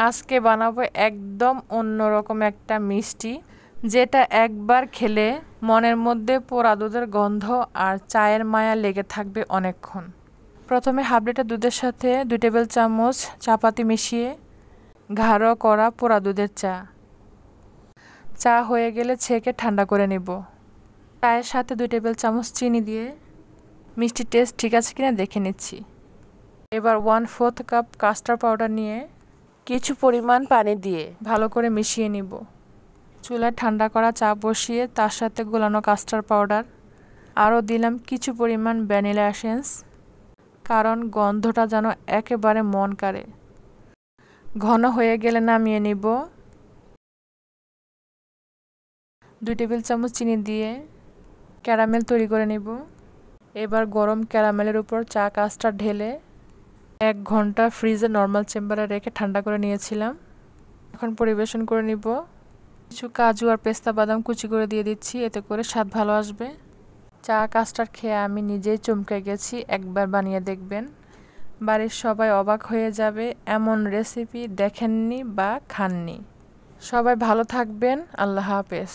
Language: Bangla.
আজকে বানাবো একদম অন্যরকম একটা মিষ্টি, যেটা একবার খেলে মনের মধ্যে পোড়া দুধের গন্ধ আর চায়ের মায়া লেগে থাকবে অনেকক্ষণ। প্রথমে হাফ লিটার দুধের সাথে 2 টেবিল চামচ চাপাতি মিশিয়ে গাঢ় করা পোড়া দুধের চা হয়ে গেলে ছেঁকে ঠান্ডা করে নেব। চায়ের সাথে 2 টেবিল চামচ চিনি দিয়ে মিষ্টি টেস্ট ঠিক আছে কিনা দেখে নিচ্ছি। এবার 1/4 কাপ কাস্টার্ড পাউডার নিয়ে কিছু পরিমাণ পানি দিয়ে ভালো করে মিশিয়ে নিব। চুলায় ঠান্ডা করা চা বসিয়ে তার সাথে গোলানো কাস্টার্ড পাউডার, আরও দিলাম কিছু পরিমাণ ভ্যানিলা এসেন্স, কারণ গন্ধটা যেন একেবারে মন কাড়ে। ঘন হয়ে গেলে নামিয়ে নিব। 2 টেবিল চামচ চিনি দিয়ে ক্যারামেল তৈরি করে নিব। এবার গরম ক্যারামেলের উপর চা কাস্টার্ড ঢেলে 1 ঘন্টা ফ্রিজে নর্মাল চেম্বারে রেখে ঠান্ডা করে নিয়েছিলাম। এখন পরিবেশন করে নিব। কিছু কাজু আর পেস্তা বাদাম কুচি করে দিয়ে দিচ্ছি, এতে করে স্বাদ ভালো আসবে। চা কাস্টার্ড খেয়ে আমি নিজেই চমকে গেছি, একবার বানিয়ে দেখবেন। বাড়ির সবাই অবাক হয়ে যাবে, এমন রেসিপি দেখেননি বা খাননি। সবাই ভালো থাকবেন। আল্লাহ হাফেজ।